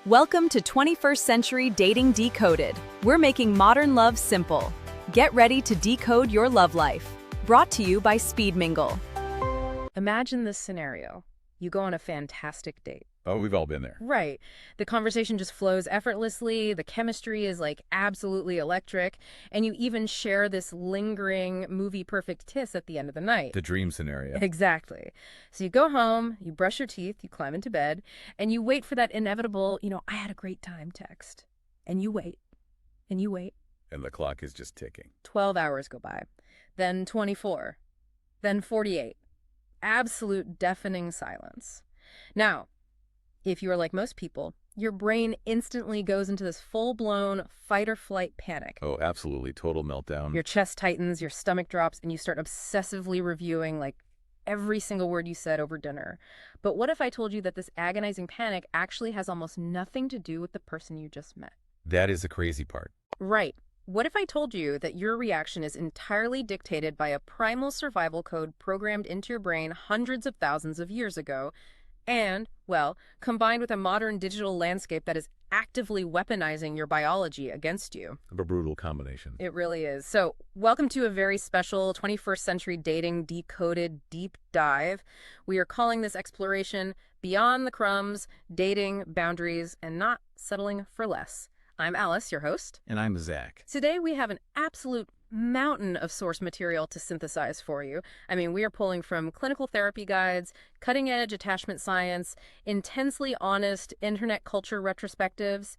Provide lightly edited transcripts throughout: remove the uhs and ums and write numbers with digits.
Welcome to 21st Century Dating Decoded. We're making modern love simple. Get ready to decode your love life. Brought to you by Speed Mingle. Imagine this scenario. You go on a fantastic date. Oh, we've all been there. Right. The conversation just flows effortlessly. The chemistry is absolutely electric. And you even share this lingering movie-perfect kiss at the end of the night. The dream scenario. Exactly. So you go home, you brush your teeth, you climb into bed, and you wait for that inevitable, I had a great time text. And you wait. And you wait. And the clock is just ticking. 12 hours go by. Then 24. Then 48. Absolute deafening silence. Now, if you are like most people, your brain instantly goes into this full-blown fight-or-flight panic. Oh, absolutely. Total meltdown. Your chest tightens, your stomach drops, and you start obsessively reviewing every single word you said over dinner. But what if I told you that this agonizing panic actually has almost nothing to do with the person you just met? That is the crazy part. Right. What if I told you that your reaction is entirely dictated by a primal survival code programmed into your brain hundreds of thousands of years ago, and, combined with a modern digital landscape that is actively weaponizing your biology against you? A brutal combination. It really is. So, welcome to a very special 21st Century Dating Decoded deep dive. We are calling this exploration Beyond the Crumbs, Dating, Boundaries, and Not Settling for Less. I'm Alice, your host. And I'm Zach. Today we have an absolute mountain of source material to synthesize for you. We are pulling from clinical therapy guides, cutting-edge attachment science, intensely honest internet culture retrospectives,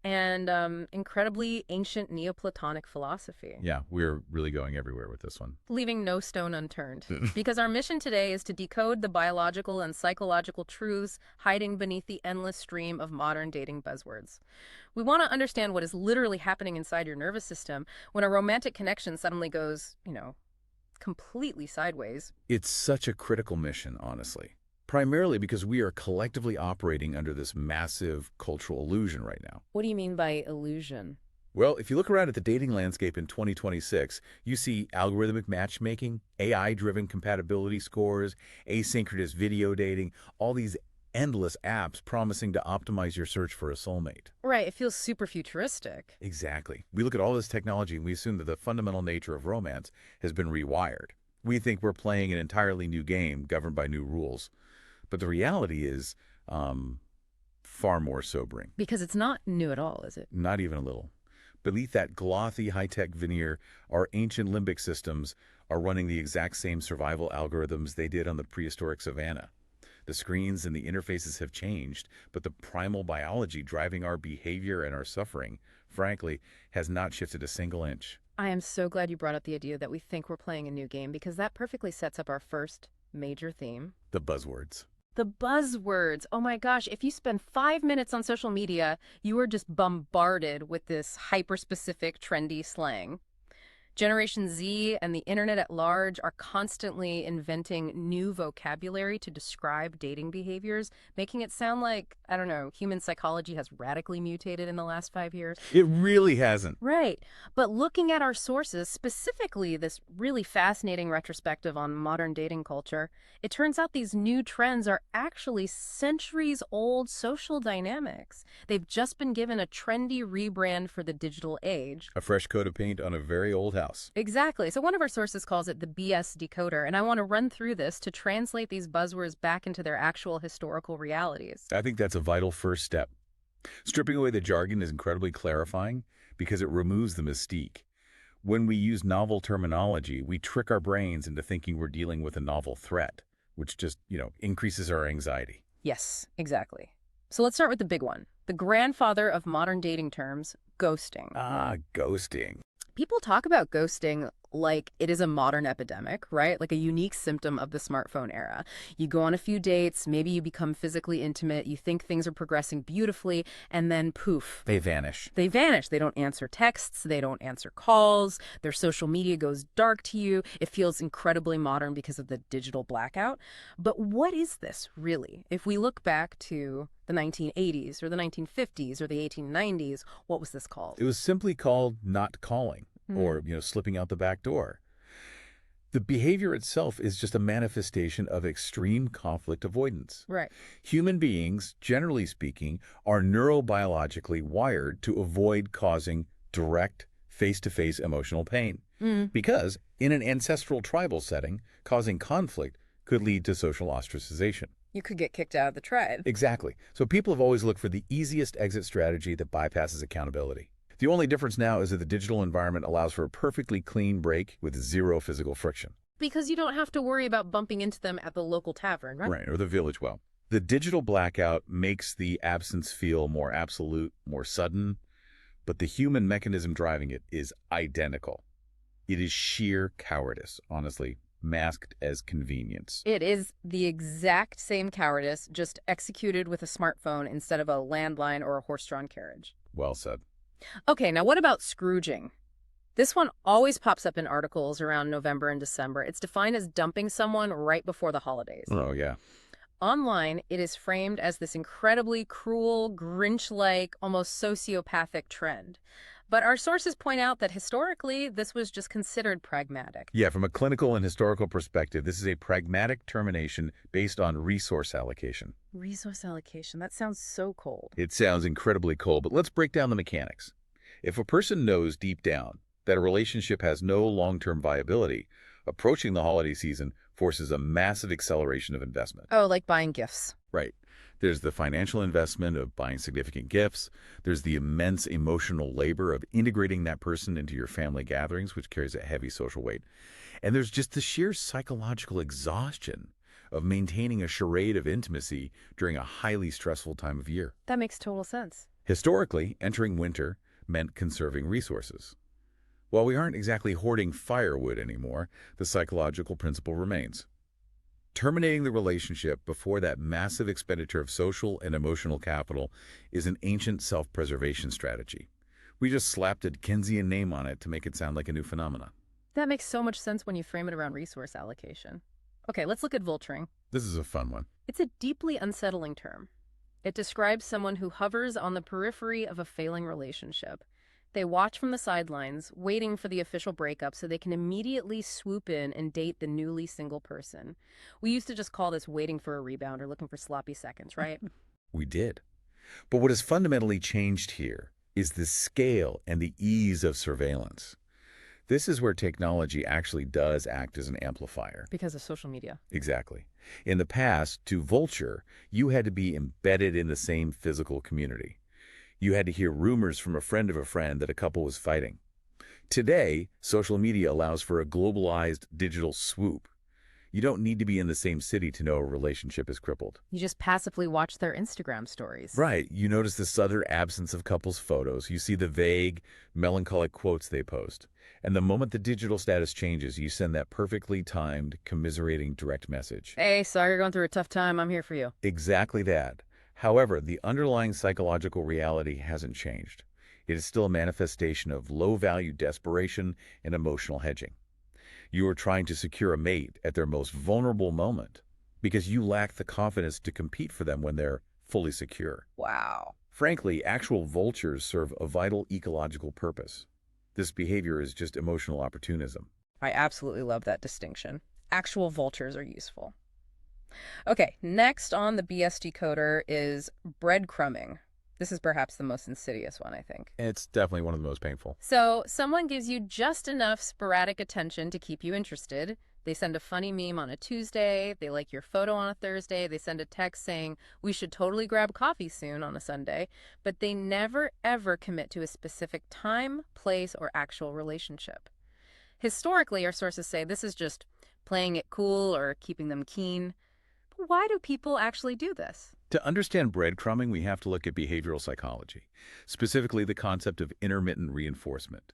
and incredibly ancient Neoplatonic philosophy. Yeah, we're really going everywhere with this one. Leaving no stone unturned. Because our mission today is to decode the biological and psychological truths hiding beneath the endless stream of modern dating buzzwords. We want to understand what is literally happening inside your nervous system when a romantic connection suddenly goes, completely sideways. It's such a critical mission, honestly. Primarily because we are collectively operating under this massive cultural illusion right now. What do you mean by illusion? Well, if you look around at the dating landscape in 2026, you see algorithmic matchmaking, AI-driven compatibility scores, asynchronous video dating, all these endless apps promising to optimize your search for a soulmate. Right, it feels super futuristic. Exactly. We look at all this technology and we assume that the fundamental nature of romance has been rewired. We think we're playing an entirely new game governed by new rules. But the reality is far more sobering. Because it's not new at all, is it? Not even a little. Beneath that glothy high-tech veneer, our ancient limbic systems are running the exact same survival algorithms they did on the prehistoric savanna. The screens and the interfaces have changed, but the primal biology driving our behavior and our suffering, frankly, has not shifted a single inch. I am so glad you brought up the idea that we think we're playing a new game, because that perfectly sets up our first major theme. The buzzwords. The buzzwords. Oh my gosh, if you spend 5 minutes on social media, you are just bombarded with this hyper-specific, trendy slang. Generation Z and the internet at large are constantly inventing new vocabulary to describe dating behaviors, making it sound like, human psychology has radically mutated in the last 5 years. It really hasn't. Right. But looking at our sources, specifically this really fascinating retrospective on modern dating culture, it turns out these new trends are actually centuries-old social dynamics. They've just been given a trendy rebrand for the digital age. A fresh coat of paint on a very old house. Exactly. So one of our sources calls it the BS decoder, and I want to run through this to translate these buzzwords back into their actual historical realities. I think that's a vital first step. Stripping away the jargon is incredibly clarifying because it removes the mystique. When we use novel terminology, we trick our brains into thinking we're dealing with a novel threat, which just, increases our anxiety. Yes, exactly. So let's start with the big one. The grandfather of modern dating terms, ghosting. Ah, ghosting. People talk about ghosting like it is a modern epidemic, right? Like a unique symptom of the smartphone era. You go on a few dates, maybe you become physically intimate, you think things are progressing beautifully, and then poof. They vanish. They vanish. They don't answer texts, they don't answer calls, their social media goes dark to you. It feels incredibly modern because of the digital blackout. But what is this, really? If we look back to the 1980s or the 1950s or the 1890s, what was this called? It was simply called not calling or, slipping out the back door. The behavior itself is just a manifestation of extreme conflict avoidance. Right. Human beings, generally speaking, are neurobiologically wired to avoid causing direct, face-to-face emotional pain. Because in an ancestral tribal setting, causing conflict could lead to social ostracization. You could get kicked out of the tribe. Exactly. So people have always looked for the easiest exit strategy that bypasses accountability. The only difference now is that the digital environment allows for a perfectly clean break with zero physical friction. Because you don't have to worry about bumping into them at the local tavern, right? Right, or the village well. The digital blackout makes the absence feel more absolute, more sudden, but the human mechanism driving it is identical. It is sheer cowardice, honestly, masked as convenience. It is the exact same cowardice, just executed with a smartphone instead of a landline or a horse-drawn carriage. Well said. Okay, now what about Scrooging? This one always pops up in articles around November and December. It's defined as dumping someone right before the holidays. Oh, yeah. Online, it is framed as this incredibly cruel, Grinch-like, almost sociopathic trend. But our sources point out that historically, this was just considered pragmatic. Yeah, from a clinical and historical perspective, this is a pragmatic termination based on resource allocation. Resource allocation, that sounds so cold. It sounds incredibly cold, but let's break down the mechanics. If a person knows deep down that a relationship has no long-term viability, approaching the holiday season forces a massive acceleration of investment. Oh, like buying gifts. Right. There's the financial investment of buying significant gifts. There's the immense emotional labor of integrating that person into your family gatherings, which carries a heavy social weight. And there's just the sheer psychological exhaustion of maintaining a charade of intimacy during a highly stressful time of year. That makes total sense. Historically, entering winter meant conserving resources. While we aren't exactly hoarding firewood anymore, the psychological principle remains. Terminating the relationship before that massive expenditure of social and emotional capital is an ancient self-preservation strategy. We just slapped a Dickensian name on it to make it sound like a new phenomenon. That makes so much sense when you frame it around resource allocation. Okay, let's look at vulturing. This is a fun one. It's a deeply unsettling term. It describes someone who hovers on the periphery of a failing relationship. They watch from the sidelines, waiting for the official breakup so they can immediately swoop in and date the newly single person. We used to just call this waiting for a rebound or looking for sloppy seconds, right? We did. But what has fundamentally changed here is the scale and the ease of surveillance. This is where technology actually does act as an amplifier. Because of social media. Exactly. In the past, to vulture, you had to be embedded in the same physical community. You had to hear rumors from a friend of a friend that a couple was fighting. Today, social media allows for a globalized digital swoop. You don't need to be in the same city to know a relationship is crippled. You just passively watch their Instagram stories. Right. You notice the sudden absence of couples' photos. You see the vague, melancholic quotes they post. And the moment the digital status changes, you send that perfectly timed, commiserating direct message. Hey, sorry you're going through a tough time. I'm here for you. Exactly that. However, the underlying psychological reality hasn't changed. It is still a manifestation of low-value desperation and emotional hedging. You are trying to secure a mate at their most vulnerable moment because you lack the confidence to compete for them when they're fully secure. Wow. Frankly, actual vultures serve a vital ecological purpose. This behavior is just emotional opportunism. I absolutely love that distinction. Actual vultures are useful. Okay, next on the BS decoder is breadcrumbing. This is perhaps the most insidious one, I think. It's definitely one of the most painful. So, someone gives you just enough sporadic attention to keep you interested. They send a funny meme on a Tuesday, they like your photo on a Thursday, they send a text saying, we should totally grab coffee soon on a Sunday, but they never ever commit to a specific time, place, or actual relationship. Historically, our sources say this is just playing it cool or keeping them keen. But why do people actually do this? To understand breadcrumbing, we have to look at behavioral psychology, specifically the concept of intermittent reinforcement.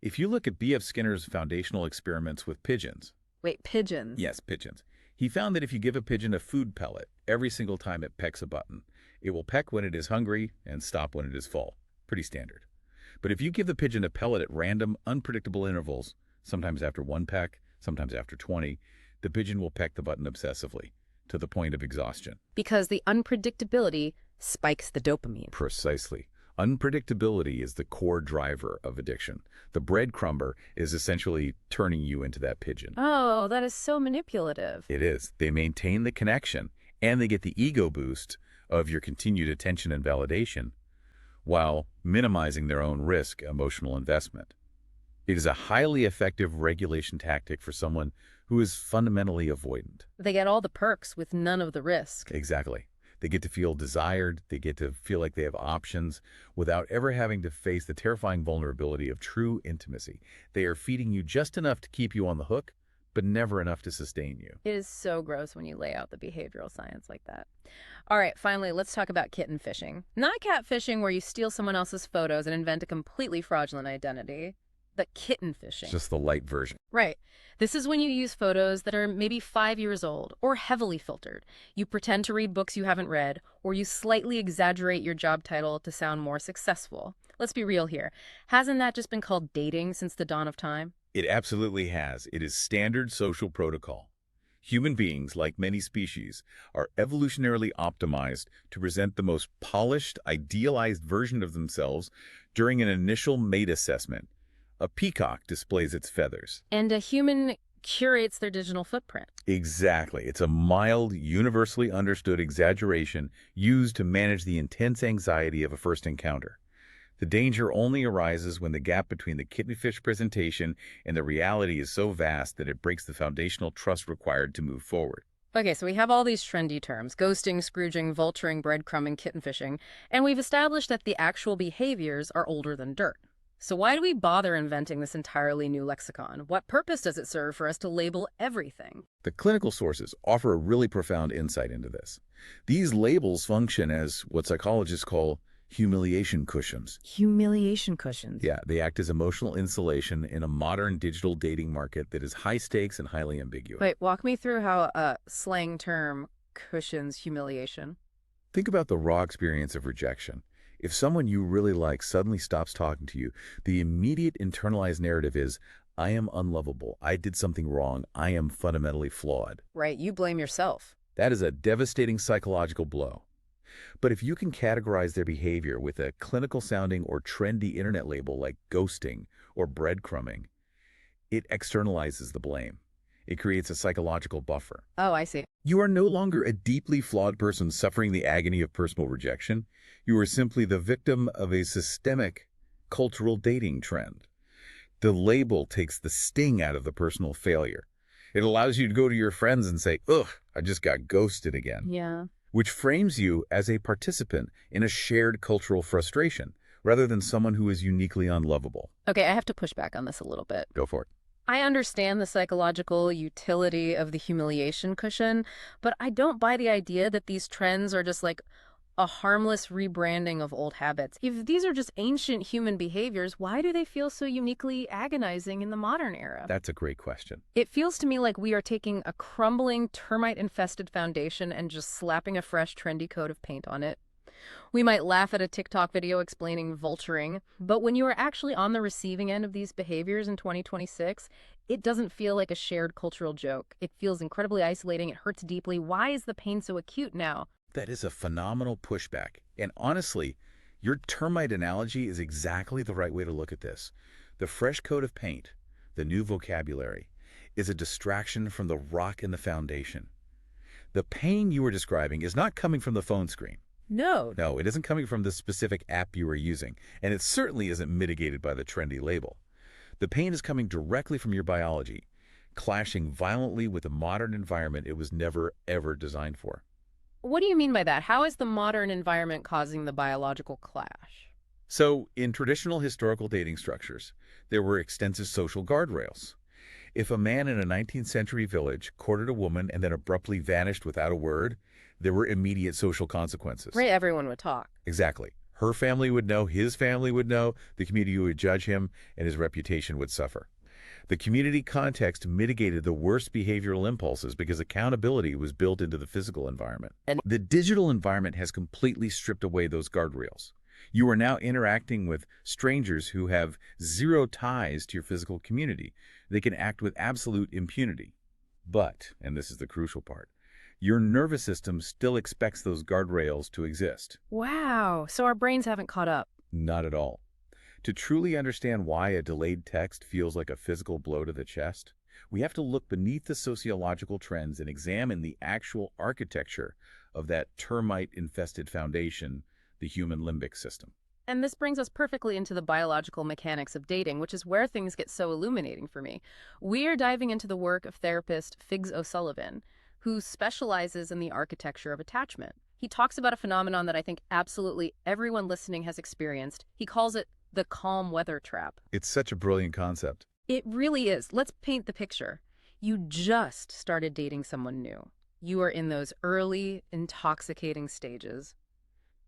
If you look at B.F. Skinner's foundational experiments with pigeons. Wait, pigeons? Yes, pigeons. He found that if you give a pigeon a food pellet every single time it pecks a button, it will peck when it is hungry and stop when it is full. Pretty standard. But if you give the pigeon a pellet at random, unpredictable intervals, sometimes after one peck, sometimes after 20, the pigeon will peck the button obsessively, to the point of exhaustion. Because the unpredictability spikes the dopamine. Precisely. Unpredictability is the core driver of addiction. The breadcrumber is essentially turning you into that pigeon. Oh, that is so manipulative. It is. They maintain the connection, and they get the ego boost of your continued attention and validation, while minimizing their own risk emotional investment. It is a highly effective regulation tactic for someone who is fundamentally avoidant. They get all the perks with none of the risk. Exactly. They get to feel desired, they get to feel like they have options without ever having to face the terrifying vulnerability of true intimacy. They are feeding you just enough to keep you on the hook, but never enough to sustain you. It is so gross when you lay out the behavioral science like that. All right, finally, let's talk about kitten fishing. Not catfishing where you steal someone else's photos and invent a completely fraudulent identity, but kitten fishing. Just the light version. Right. This is when you use photos that are maybe 5 years old or heavily filtered. You pretend to read books you haven't read, or you slightly exaggerate your job title to sound more successful. Let's be real here. Hasn't that just been called dating since the dawn of time? It absolutely has. It is standard social protocol. Human beings, like many species, are evolutionarily optimized to present the most polished, idealized version of themselves during an initial mate assessment. A peacock displays its feathers. And a human curates their digital footprint. Exactly. It's a mild, universally understood exaggeration used to manage the intense anxiety of a first encounter. The danger only arises when the gap between the kittenfish presentation and the reality is so vast that it breaks the foundational trust required to move forward. Okay, so we have all these trendy terms: ghosting, scrooging, vulturing, breadcrumbing, kitten fishing, and we've established that the actual behaviors are older than dirt. So why do we bother inventing this entirely new lexicon? What purpose does it serve for us to label everything? The clinical sources offer a really profound insight into this. These labels function as what psychologists call humiliation cushions. Humiliation cushions. Yeah, they act as emotional insulation in a modern digital dating market that is high stakes and highly ambiguous. Wait, walk me through how a slang term cushions humiliation. Think about the raw experience of rejection. If someone you really like suddenly stops talking to you, the immediate internalized narrative is, I am unlovable, I did something wrong, I am fundamentally flawed. Right, you blame yourself. That is a devastating psychological blow. But if you can categorize their behavior with a clinical-sounding or trendy internet label like ghosting or breadcrumbing, it externalizes the blame. It creates a psychological buffer. Oh, I see. You are no longer a deeply flawed person suffering the agony of personal rejection. You are simply the victim of a systemic cultural dating trend. The label takes the sting out of the personal failure. It allows you to go to your friends and say, ugh, I just got ghosted again. Yeah. Which frames you as a participant in a shared cultural frustration, rather than someone who is uniquely unlovable. Okay, I have to push back on this a little bit. Go for it. I understand the psychological utility of the humiliation cushion, but I don't buy the idea that these trends are just like a harmless rebranding of old habits. If these are just ancient human behaviors, why do they feel so uniquely agonizing in the modern era? That's a great question. It feels to me like we are taking a crumbling, termite-infested foundation and just slapping a fresh, trendy coat of paint on it. We might laugh at a TikTok video explaining vulturing, but when you are actually on the receiving end of these behaviors in 2026, it doesn't feel like a shared cultural joke. It feels incredibly isolating. It hurts deeply. Why is the pain so acute now? That is a phenomenal pushback. And honestly, your termite analogy is exactly the right way to look at this. The fresh coat of paint, the new vocabulary, is a distraction from the rock in the foundation. The pain you are describing is not coming from the phone screen. No. No, it isn't coming from the specific app you are using, and it certainly isn't mitigated by the trendy label. The pain is coming directly from your biology, clashing violently with a modern environment it was never, ever designed for. What do you mean by that? How is the modern environment causing the biological clash? So, in traditional historical dating structures, there were extensive social guardrails. If a man in a 19th century village courted a woman and then abruptly vanished without a word, there were immediate social consequences. Right, everyone would talk. Exactly. Her family would know, his family would know, the community would judge him, and his reputation would suffer. The community context mitigated the worst behavioral impulses because accountability was built into the physical environment. And the digital environment has completely stripped away those guardrails. You are now interacting with strangers who have zero ties to your physical community. They can act with absolute impunity. But, and this is the crucial part, your nervous system still expects those guardrails to exist. Wow, so our brains haven't caught up. Not at all. To truly understand why a delayed text feels like a physical blow to the chest, we have to look beneath the sociological trends and examine the actual architecture of that termite-infested foundation, the human limbic system. And this brings us perfectly into the biological mechanics of dating, which is where things get so illuminating for me. We are diving into the work of therapist Figs O'Sullivan, who specializes in the architecture of attachment. He talks about a phenomenon that I think absolutely everyone listening has experienced. He calls it the calm weather trap. It's such a brilliant concept. It really is. Let's paint the picture. You just started dating someone new. You are in those early, intoxicating stages.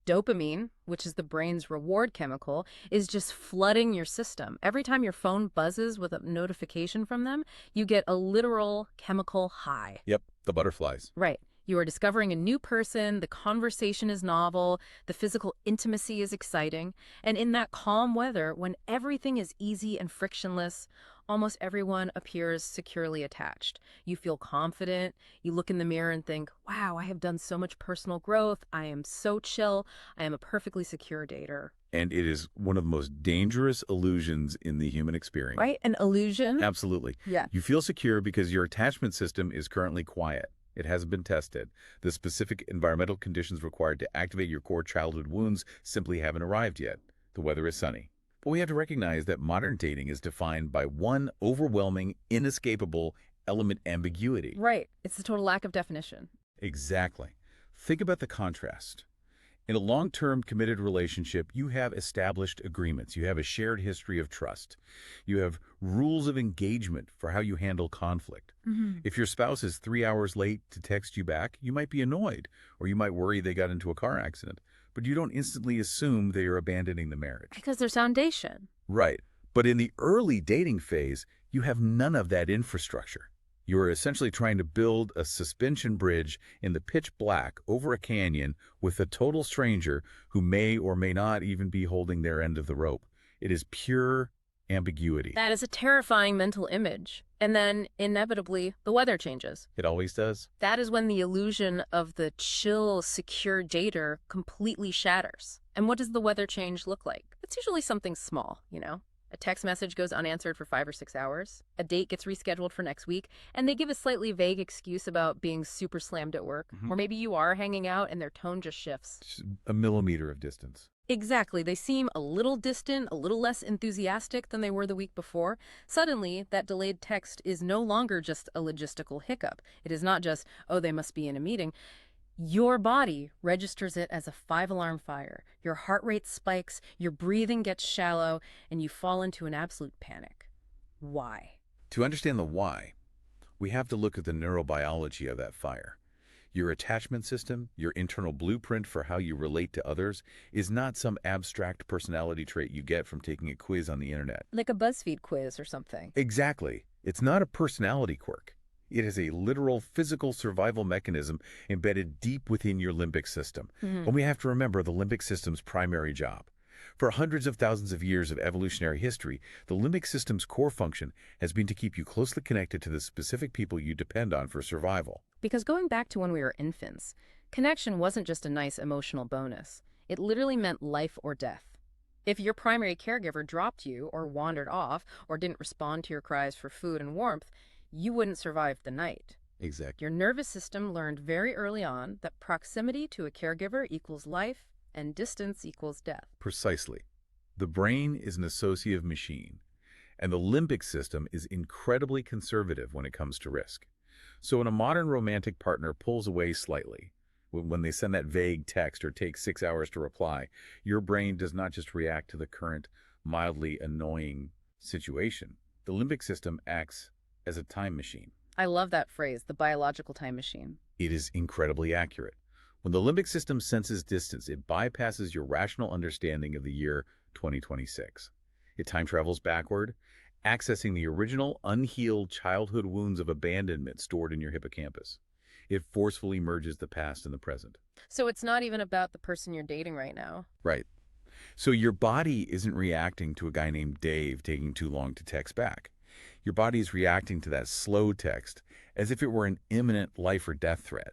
Dopamine, which is the brain's reward chemical, is just flooding your system. Every time your phone buzzes with a notification from them, you get a literal chemical high. Yep, the butterflies. Right. You are discovering a new person, the conversation is novel, the physical intimacy is exciting, and in that calm weather, when everything is easy and frictionless, almost everyone appears securely attached. You feel confident, you look in the mirror and think, wow, I have done so much personal growth, I am so chill, I am a perfectly secure dater. And it is one of the most dangerous illusions in the human experience. Right? An illusion? Absolutely. Yeah. You feel secure because your attachment system is currently quiet. It hasn't been tested. The specific environmental conditions required to activate your core childhood wounds simply haven't arrived yet. The weather is sunny. But we have to recognize that modern dating is defined by one overwhelming, inescapable element: ambiguity. Right. It's the total lack of definition. Exactly. Think about the contrast. In a long-term committed relationship, you have established agreements. You have a shared history of trust. You have rules of engagement for how you handle conflict. If your spouse is 3 hours late to text you back, you might be annoyed, or you might worry they got into a car accident. But you don't instantly assume they are abandoning the marriage. Because there's foundation. Right. But in the early dating phase, you have none of that infrastructure. You are essentially trying to build a suspension bridge in the pitch black over a canyon with a total stranger who may or may not even be holding their end of the rope. It is pure ambiguity. That is a terrifying mental image. And then, inevitably, the weather changes. It always does. That is when the illusion of the chill, secure dater completely shatters. And what does the weather change look like? It's usually something small, you know? A text message goes unanswered for 5 or 6 hours. A date gets rescheduled for next week, and they give a slightly vague excuse about being super slammed at work. Or maybe you are hanging out and their tone just shifts. Just a millimeter of distance. Exactly. They seem a little distant, a little less enthusiastic than they were the week before. Suddenly, that delayed text is no longer just a logistical hiccup. It is not just, oh, they must be in a meeting. Your body registers it as a 5-alarm fire. Your heart rate spikes, your breathing gets shallow, and you fall into an absolute panic. Why? To understand the why, we have to look at the neurobiology of that fire. Your attachment system, your internal blueprint for how you relate to others, is not some abstract personality trait you get from taking a quiz on the internet. Like a BuzzFeed quiz or something. Exactly. It's not a personality quirk. It is a literal physical survival mechanism embedded deep within your limbic system. And we have to remember the limbic system's primary job. For hundreds of thousands of years of evolutionary history, the limbic system's core function has been to keep you closely connected to the specific people you depend on for survival. Because going back to when we were infants, connection wasn't just a nice emotional bonus. It literally meant life or death. If your primary caregiver dropped you or wandered off or didn't respond to your cries for food and warmth, you wouldn't survive the night. Exactly. Your nervous system learned very early on that proximity to a caregiver equals life and distance equals death. Precisely. The brain is an associative machine, and the limbic system is incredibly conservative when it comes to risk. So when a modern romantic partner pulls away slightly, when they send that vague text or take 6 hours to reply, your brain does not just react to the current mildly annoying situation. The limbic system acts as a time machine. I love that phrase, the biological time machine. It is incredibly accurate. When the limbic system senses distance, it bypasses your rational understanding of the year 2026. It time travels backward, accessing the original unhealed childhood wounds of abandonment stored in your hippocampus. It forcefully merges the past and the present. So it's not even about the person you're dating right now. Right. So your body isn't reacting to a guy named Dave taking too long to text back. Your body is reacting to that slow text as if it were an imminent life or death threat.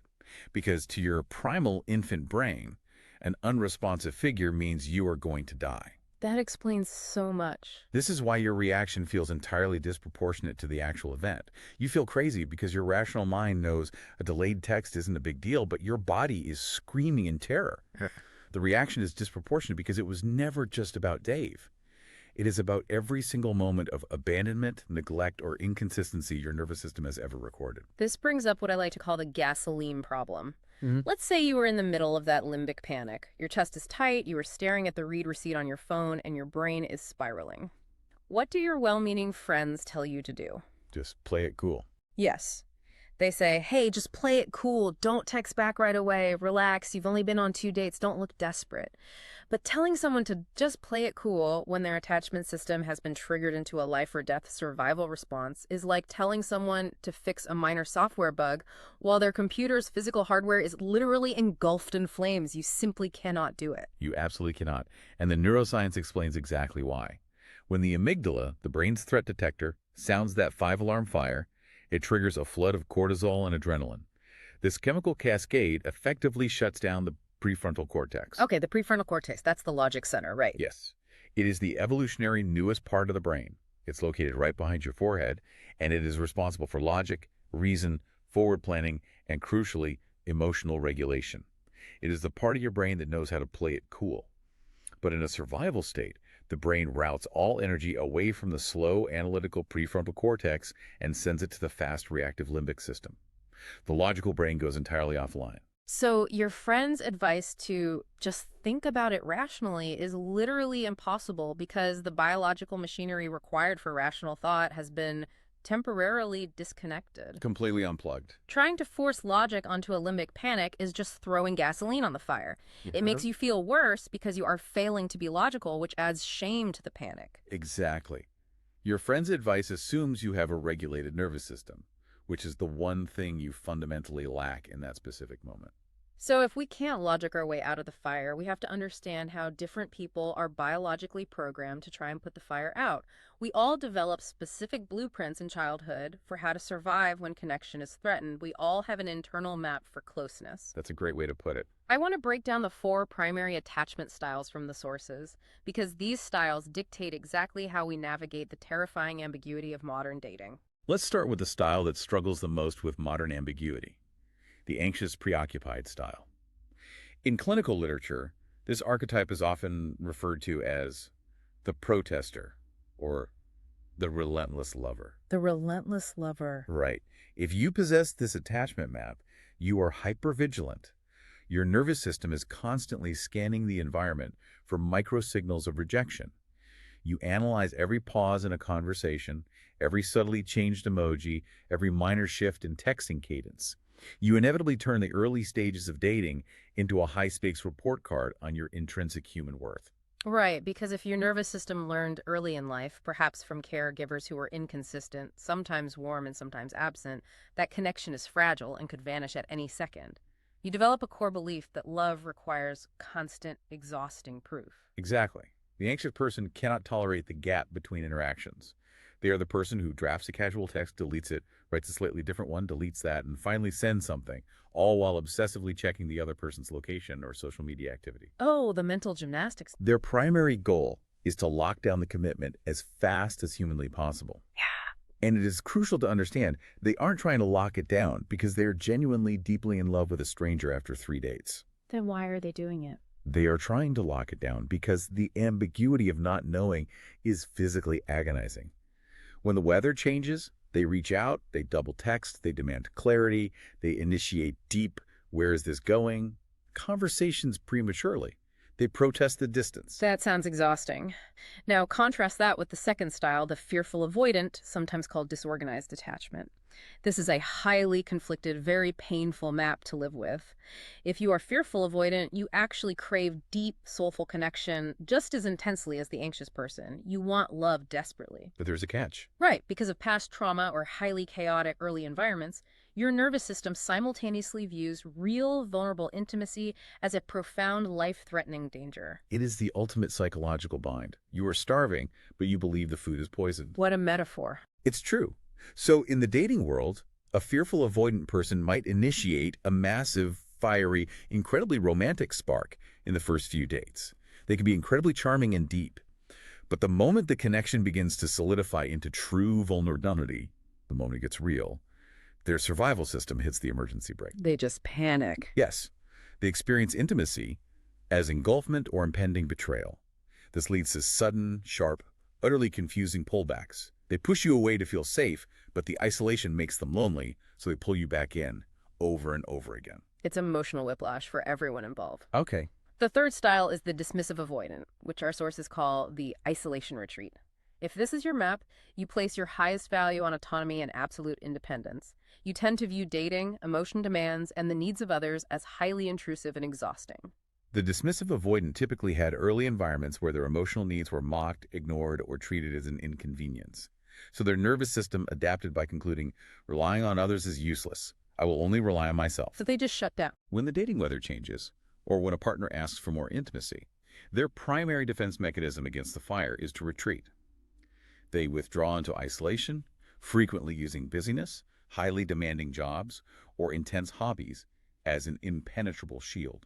Because to your primal infant brain, an unresponsive figure means you are going to die. That explains so much. This is why your reaction feels entirely disproportionate to the actual event. You feel crazy because your rational mind knows a delayed text isn't a big deal, but your body is screaming in terror. The reaction is disproportionate because it was never just about Dave. It is about every single moment of abandonment, neglect, or inconsistency your nervous system has ever recorded. This brings up what I like to call the gasoline problem. Mhm. Let's say you were in the middle of that limbic panic. Your chest is tight, you are staring at the read receipt on your phone, and your brain is spiraling. What do your well-meaning friends tell you to do? Just play it cool. Yes. They say, hey, just play it cool. Don't text back right away. Relax. You've only been on 2 dates. Don't look desperate. But telling someone to just play it cool when their attachment system has been triggered into a life or death survival response is like telling someone to fix a minor software bug while their computer's physical hardware is literally engulfed in flames. You simply cannot do it. You absolutely cannot. And the neuroscience explains exactly why. When the amygdala, the brain's threat detector, sounds that 5-alarm fire, it triggers a flood of cortisol and adrenaline. This chemical cascade effectively shuts down the prefrontal cortex. Okay, the prefrontal cortex, that's the logic center, right? Yes. It is the evolutionary newest part of the brain. It's located right behind your forehead, and it is responsible for logic, reason, forward planning, and crucially, emotional regulation. It is the part of your brain that knows how to play it cool. But in a survival state, the brain routes all energy away from the slow, analytical prefrontal cortex and sends it to the fast, reactive limbic system. The logical brain goes entirely offline. So your friend's advice to just think about it rationally is literally impossible because the biological machinery required for rational thought has been temporarily disconnected. Completely unplugged. Trying to force logic onto a limbic panic is just throwing gasoline on the fire. It makes you feel worse because you are failing to be logical, which adds shame to the panic. Exactly. Your friend's advice assumes you have a regulated nervous system, which is the one thing you fundamentally lack in that specific moment. So if we can't logic our way out of the fire, we have to understand how different people are biologically programmed to try and put the fire out. We all develop specific blueprints in childhood for how to survive when connection is threatened. We all have an internal map for closeness. That's a great way to put it. I want to break down the 4 primary attachment styles from the sources, because these styles dictate exactly how we navigate the terrifying ambiguity of modern dating. Let's start with the style that struggles the most with modern ambiguity. The anxious, preoccupied style. In clinical literature, this archetype is often referred to as the protester or the relentless lover. The relentless lover. Right. If you possess this attachment map, you are hypervigilant. Your nervous system is constantly scanning the environment for microsignals of rejection. You analyze every pause in a conversation, every subtly changed emoji, every minor shift in texting cadence. You inevitably turn the early stages of dating into a high-stakes report card on your intrinsic human worth. Right, because if your nervous system learned early in life, perhaps from caregivers who were inconsistent, sometimes warm and sometimes absent, that connection is fragile and could vanish at any second. You develop a core belief that love requires constant, exhausting proof. Exactly. The anxious person cannot tolerate the gap between interactions. They are the person who drafts a casual text, deletes it, writes a slightly different one, deletes that, and finally sends something, all while obsessively checking the other person's location or social media activity. Oh, the mental gymnastics. Their primary goal is to lock down the commitment as fast as humanly possible. Yeah. And it is crucial to understand they aren't trying to lock it down because they are genuinely deeply in love with a stranger after 3 dates. Then why are they doing it? They are trying to lock it down because the ambiguity of not knowing is physically agonizing. When the weather changes, they reach out, they double text, they demand clarity, they initiate deep, where is this going? Conversations prematurely. They protest the distance. That sounds exhausting. Now, contrast that with the second style, the fearful avoidant, sometimes called disorganized attachment. This is a highly conflicted, very painful map to live with. If you are fearful avoidant, you actually crave deep, soulful connection just as intensely as the anxious person. You want love desperately. But there's a catch. Right, because of past trauma or highly chaotic early environments, your nervous system simultaneously views real, vulnerable intimacy as a profound, life-threatening danger. It is the ultimate psychological bind. You are starving, but you believe the food is poisoned. What a metaphor. It's true. So in the dating world, a fearful avoidant person might initiate a massive, fiery, incredibly romantic spark in the first few dates. They can be incredibly charming and deep. But the moment the connection begins to solidify into true vulnerability, the moment it gets real, their survival system hits the emergency brake. They just panic. Yes, they experience intimacy as engulfment or impending betrayal. This leads to sudden, sharp, utterly confusing pullbacks. They push you away to feel safe, but the isolation makes them lonely, so they pull you back in over and over again. It's emotional whiplash for everyone involved. Okay. The third style is the dismissive avoidant, which our sources call the isolation retreat. If this is your map, you place your highest value on autonomy and absolute independence. You tend to view dating, emotion demands, and the needs of others as highly intrusive and exhausting. The dismissive avoidant typically had early environments where their emotional needs were mocked, ignored, or treated as an inconvenience. So their nervous system adapted by concluding, relying on others is useless. I will only rely on myself. So they just shut down. When the dating weather changes, or when a partner asks for more intimacy, their primary defense mechanism against the fire is to retreat. They withdraw into isolation, frequently using busyness, highly demanding jobs, or intense hobbies as an impenetrable shield.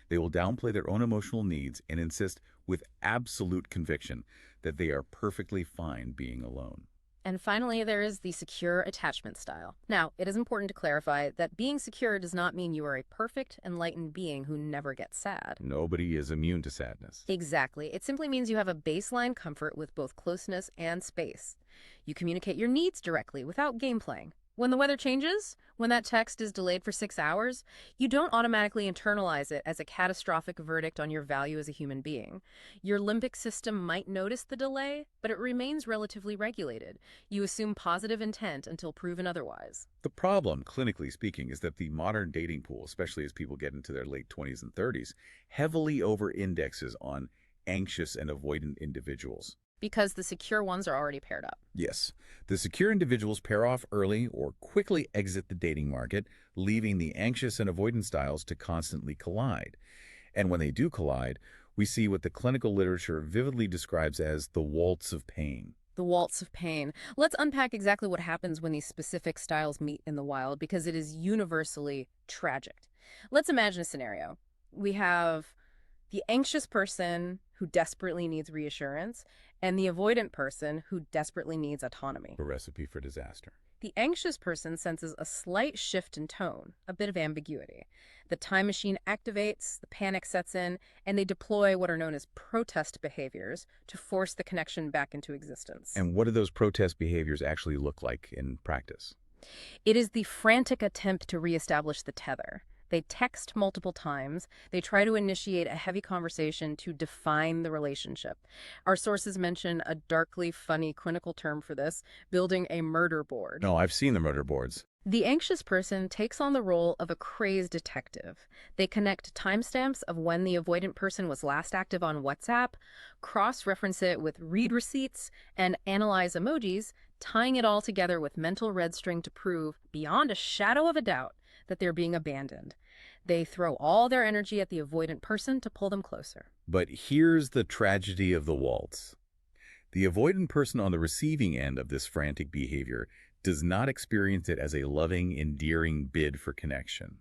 They will downplay their own emotional needs and insist with absolute conviction that they are perfectly fine being alone. And finally, there is the secure attachment style. Now, it is important to clarify that being secure does not mean you are a perfect, enlightened being who never gets sad. Nobody is immune to sadness. Exactly. It simply means you have a baseline comfort with both closeness and space. You communicate your needs directly without game playing. When the weather changes, when that text is delayed for 6 hours, you don't automatically internalize it as a catastrophic verdict on your value as a human being. Your limbic system might notice the delay, but it remains relatively regulated. You assume positive intent until proven otherwise. The problem, clinically speaking, is that the modern dating pool, especially as people get into their late 20s and 30s, heavily over-indexes on anxious and avoidant individuals. Because the secure ones are already paired up. Yes. The secure individuals pair off early or quickly exit the dating market, leaving the anxious and avoidant styles to constantly collide. And when they do collide, we see what the clinical literature vividly describes as the waltz of pain. The waltz of pain. Let's unpack exactly what happens when these specific styles meet in the wild, because it is universally tragic. Let's imagine a scenario. We have the anxious person who desperately needs reassurance, and the avoidant person who desperately needs autonomy. A recipe for disaster. The anxious person senses a slight shift in tone, a bit of ambiguity. The time machine activates, the panic sets in, and they deploy what are known as protest behaviors to force the connection back into existence. And what do those protest behaviors actually look like in practice? It is the frantic attempt to reestablish the tether. They text multiple times. They try to initiate a heavy conversation to define the relationship. Our sources mention a darkly funny clinical term for this, building a murder board. No, I've seen the murder boards. The anxious person takes on the role of a crazed detective. They connect timestamps of when the avoidant person was last active on WhatsApp, cross-reference it with read receipts, and analyze emojis, tying it all together with mental red string to prove, beyond a shadow of a doubt, that they're being abandoned. They throw all their energy at the avoidant person to pull them closer. But here's the tragedy of the waltz. The avoidant person on the receiving end of this frantic behavior does not experience it as a loving, endearing bid for connection.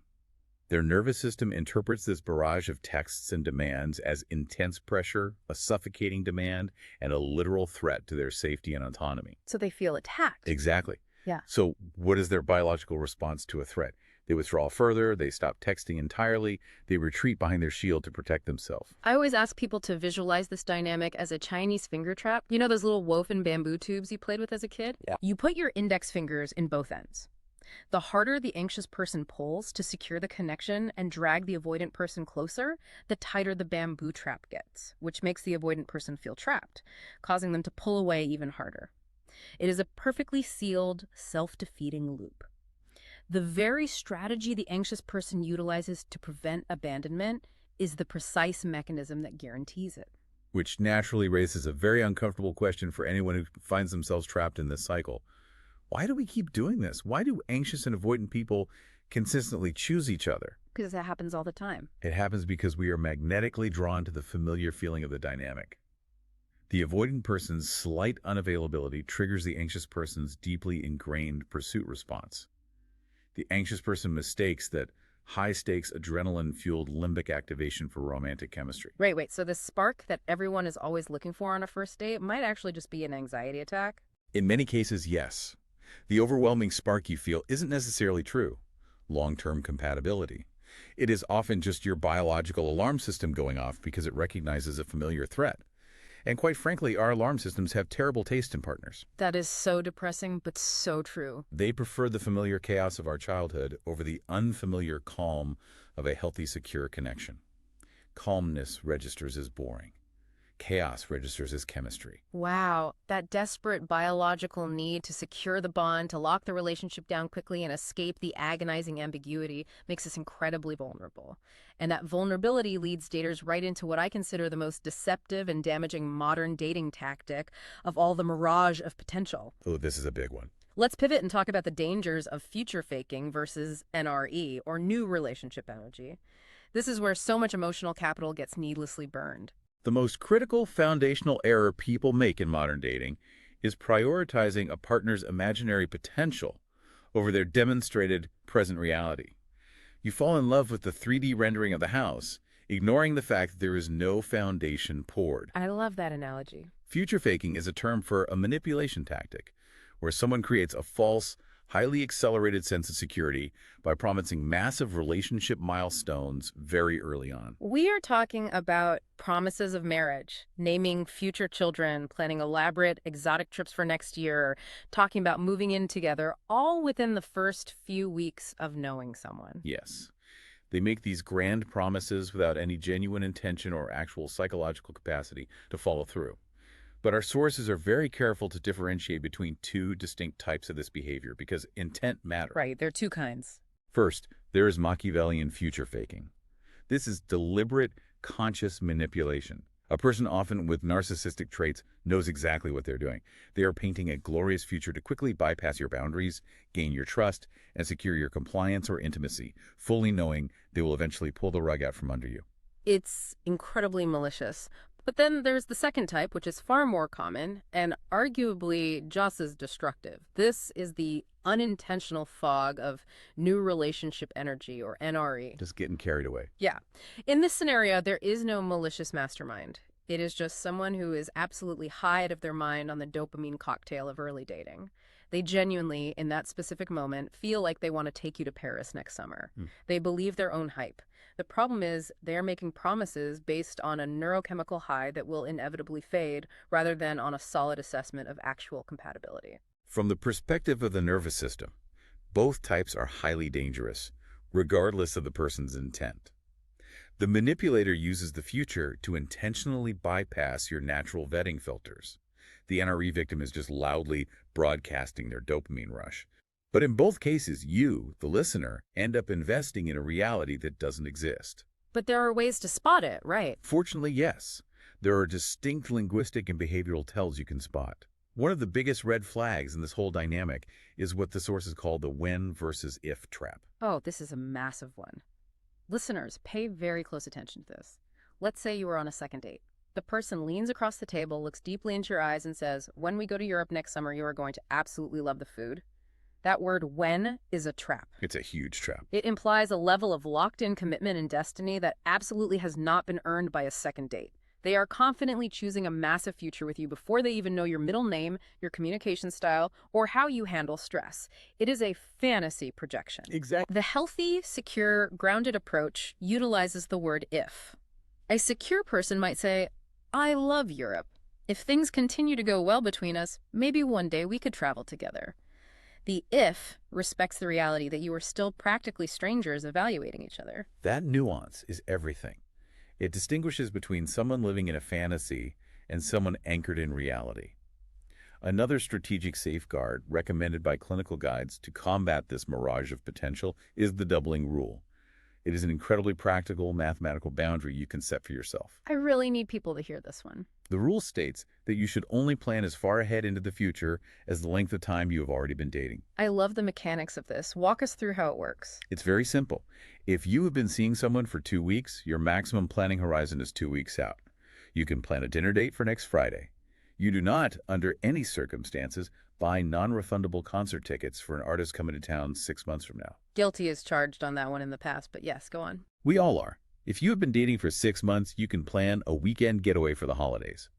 Their nervous system interprets this barrage of texts and demands as intense pressure, a suffocating demand, and a literal threat to their safety and autonomy. So they feel attacked. Exactly. Yeah. So what is their biological response to a threat? They withdraw further, they stop texting entirely, they retreat behind their shield to protect themselves. I always ask people to visualize this dynamic as a Chinese finger trap. You know those little woven bamboo tubes you played with as a kid? Yeah. You put your index fingers in both ends. The harder the anxious person pulls to secure the connection and drag the avoidant person closer, the tighter the bamboo trap gets, which makes the avoidant person feel trapped, causing them to pull away even harder. It is a perfectly sealed, self-defeating loop. The very strategy the anxious person utilizes to prevent abandonment is the precise mechanism that guarantees it. Which naturally raises a very uncomfortable question for anyone who finds themselves trapped in this cycle. Why do we keep doing this? Why do anxious and avoidant people consistently choose each other? Because that happens all the time. It happens because we are magnetically drawn to the familiar feeling of the dynamic. The avoidant person's slight unavailability triggers the anxious person's deeply ingrained pursuit response. The anxious person mistakes that high-stakes, adrenaline-fueled limbic activation for romantic chemistry. Wait. So this spark that everyone is always looking for on a first date might actually just be an anxiety attack? In many cases, yes. The overwhelming spark you feel isn't necessarily true. Long-term compatibility. It is often just your biological alarm system going off because it recognizes a familiar threat. And quite frankly, our alarm systems have terrible taste in partners. That is so depressing, but so true. They prefer the familiar chaos of our childhood over the unfamiliar calm of a healthy, secure connection. Calmness registers as boring. Chaos registers as chemistry. Wow, that desperate biological need to secure the bond, to lock the relationship down quickly and escape the agonizing ambiguity makes us incredibly vulnerable. And that vulnerability leads daters right into what I consider the most deceptive and damaging modern dating tactic of all the mirage of potential. Oh, this is a big one. Let's pivot and talk about the dangers of future faking versus NRE, or new relationship energy. This is where so much emotional capital gets needlessly burned. The most critical foundational error people make in modern dating is prioritizing a partner's imaginary potential over their demonstrated present reality. You fall in love with the 3D rendering of the house, ignoring the fact that there is no foundation poured. I love that analogy. Future faking is a term for a manipulation tactic, where someone creates a false, highly accelerated sense of security by promising massive relationship milestones very early on. We are talking about promises of marriage, naming future children, planning elaborate, exotic trips for next year, talking about moving in together, all within the first few weeks of knowing someone. Yes. They make these grand promises without any genuine intention or actual psychological capacity to follow through. But our sources are very careful to differentiate between two distinct types of this behavior because intent matters. Right, there are two kinds. First, there is Machiavellian future faking. This is deliberate, conscious manipulation. A person often with narcissistic traits knows exactly what they're doing. They are painting a glorious future to quickly bypass your boundaries, gain your trust, and secure your compliance or intimacy, fully knowing they will eventually pull the rug out from under you. It's incredibly malicious. But then there's the second type, which is far more common and arguably just as destructive. This is the unintentional fog of new relationship energy, or NRE. Just getting carried away. Yeah. In this scenario, there is no malicious mastermind. It is just someone who is absolutely high out of their mind on the dopamine cocktail of early dating. They genuinely, in that specific moment, feel like they want to take you to Paris next summer. They believe their own hype. The problem is they're making promises based on a neurochemical high that will inevitably fade rather than on a solid assessment of actual compatibility. From the perspective of the nervous system, both types are highly dangerous, regardless of the person's intent. The manipulator uses the future to intentionally bypass your natural vetting filters. The NRE victim is just loudly broadcasting their dopamine rush. But in both cases, you, the listener, end up investing in a reality that doesn't exist. But there are ways to spot it, right? Fortunately, yes. There are distinct linguistic and behavioral tells you can spot. One of the biggest red flags in this whole dynamic is what the sources call the when versus if trap. Oh, this is a massive one. Listeners, pay very close attention to this. Let's say you were on a second date. The person leans across the table, looks deeply into your eyes, and says, "When we go to Europe next summer, you are going to absolutely love the food." That word "when" is a trap. It's a huge trap. It implies a level of locked-in commitment and destiny that absolutely has not been earned by a second date. They are confidently choosing a massive future with you before they even know your middle name, your communication style, or how you handle stress. It is a fantasy projection. Exactly. The healthy, secure, grounded approach utilizes the word "if." A secure person might say, "I love Europe. If things continue to go well between us, maybe one day we could travel together." The "if" respects the reality that you are still practically strangers evaluating each other. That nuance is everything. It distinguishes between someone living in a fantasy and someone anchored in reality. Another strategic safeguard recommended by clinical guides to combat this mirage of potential is the doubling rule. It is an incredibly practical mathematical boundary you can set for yourself. I really need people to hear this one. The rule states that you should only plan as far ahead into the future as the length of time you have already been dating. I love the mechanics of this. Walk us through how it works. It's very simple. If you have been seeing someone for 2 weeks, your maximum planning horizon is 2 weeks out. You can plan a dinner date for next Friday. You do not, under any circumstances, buy non-refundable concert tickets for an artist coming to town 6 months from now. Guilty as charged on that one in the past, but yes, go on. We all are. If you have been dating for 6 months, you can plan a weekend getaway for the holidays.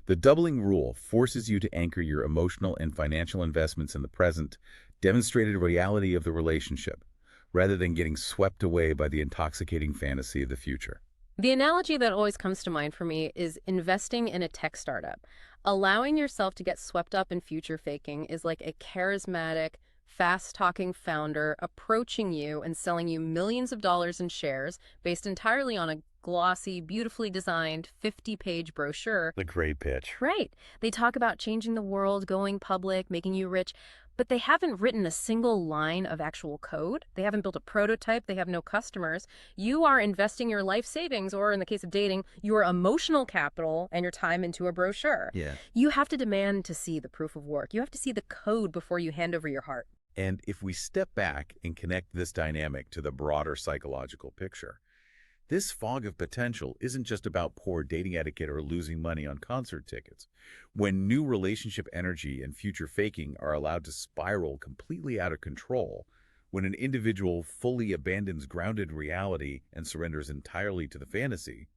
The doubling rule forces you to anchor your emotional and financial investments in the present, demonstrated reality of the relationship, rather than getting swept away by the intoxicating fantasy of the future. The analogy that always comes to mind for me is investing in a tech startup. Allowing yourself to get swept up in future faking is like a charismatic, fast-talking founder approaching you and selling you millions of dollars in shares based entirely on a glossy, beautifully designed 50-page brochure. The great pitch. Right. They talk about changing the world, going public, making you rich, but they haven't written a single line of actual code. They haven't built a prototype. They have no customers. You are investing your life savings, or in the case of dating, your emotional capital and your time into a brochure. Yeah. You have to demand to see the proof of work. You have to see the code before you hand over your heart. And if we step back and connect this dynamic to the broader psychological picture, this fog of potential isn't just about poor dating etiquette or losing money on concert tickets. When new relationship energy and future faking are allowed to spiral completely out of control, when an individual fully abandons grounded reality and surrenders entirely to the fantasy,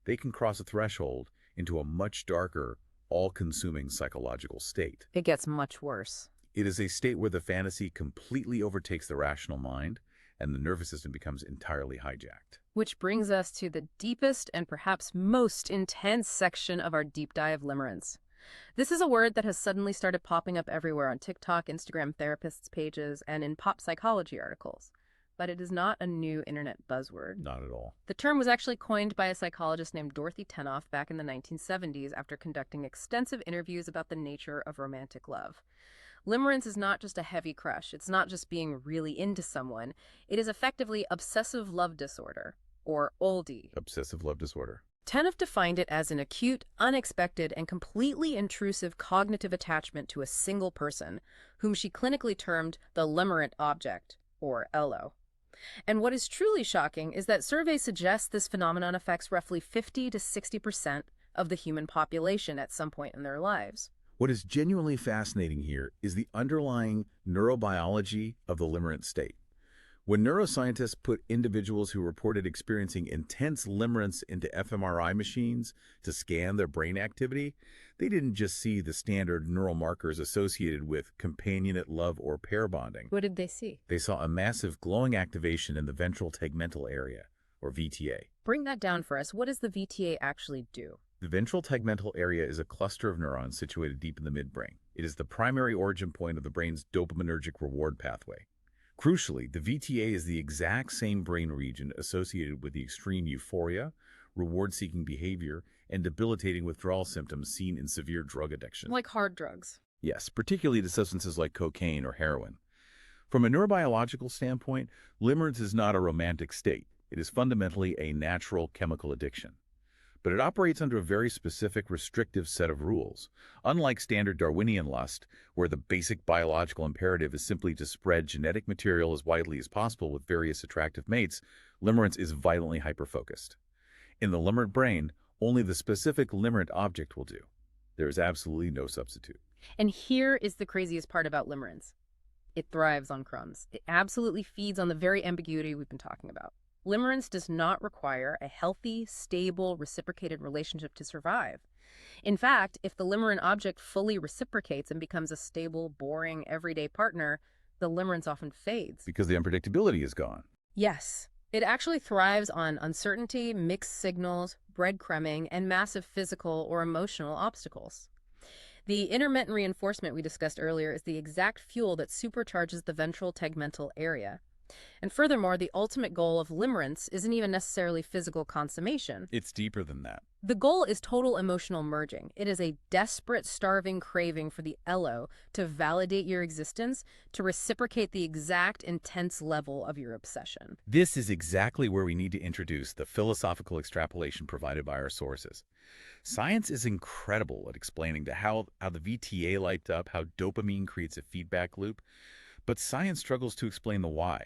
they can cross a threshold into a much darker, all-consuming psychological state. It gets much worse. It is a state where the fantasy completely overtakes the rational mind, and the nervous system becomes entirely hijacked. Which brings us to the deepest and perhaps most intense section of our deep dive, limerence. This is a word that has suddenly started popping up everywhere on TikTok, Instagram therapists' pages, and in pop psychology articles. But it is not a new internet buzzword. Not at all. The term was actually coined by a psychologist named Dorothy Tenoff back in the 1970s after conducting extensive interviews about the nature of romantic love. Limerence is not just a heavy crush. It's not just being really into someone. It is effectively obsessive love disorder, or OLD. Obsessive love disorder. Tenoff defined it as an acute, unexpected, and completely intrusive cognitive attachment to a single person, whom she clinically termed the limerent object, or LO. And what is truly shocking is that surveys suggest this phenomenon affects roughly 50 to 60% of the human population at some point in their lives. What is genuinely fascinating here is the underlying neurobiology of the limerent state. When neuroscientists put individuals who reported experiencing intense limerence into fMRI machines to scan their brain activity, they didn't just see the standard neural markers associated with companionate love or pair bonding. What did they see? They saw a massive glowing activation in the ventral tegmental area, or VTA. Bring that down for us. What does the VTA actually do? The ventral tegmental area is a cluster of neurons situated deep in the midbrain. It is the primary origin point of the brain's dopaminergic reward pathway. Crucially, the VTA is the exact same brain region associated with the extreme euphoria, reward-seeking behavior, and debilitating withdrawal symptoms seen in severe drug addiction. Like hard drugs. Yes, particularly to substances like cocaine or heroin. From a neurobiological standpoint, limerence is not a romantic state. It is fundamentally a natural chemical addiction. But it operates under a very specific, restrictive set of rules. Unlike standard Darwinian lust, where the basic biological imperative is simply to spread genetic material as widely as possible with various attractive mates, limerence is violently hyperfocused. In the limerent brain, only the specific limerent object will do. There is absolutely no substitute. And here is the craziest part about limerence. It thrives on crumbs. It absolutely feeds on the very ambiguity we've been talking about. Limerence does not require a healthy, stable, reciprocated relationship to survive. In fact, if the limerent object fully reciprocates and becomes a stable, boring, everyday partner, the limerence often fades. Because the unpredictability is gone. Yes. It actually thrives on uncertainty, mixed signals, breadcrumbing, and massive physical or emotional obstacles. The intermittent reinforcement we discussed earlier is the exact fuel that supercharges the ventral tegmental area. And furthermore, the ultimate goal of limerence isn't even necessarily physical consummation. It's deeper than that. The goal is total emotional merging. It is a desperate, starving craving for the LO to validate your existence, to reciprocate the exact intense level of your obsession. This is exactly where we need to introduce the philosophical extrapolation provided by our sources. Science is incredible at explaining how the VTA lights up, how dopamine creates a feedback loop, but science struggles to explain the why.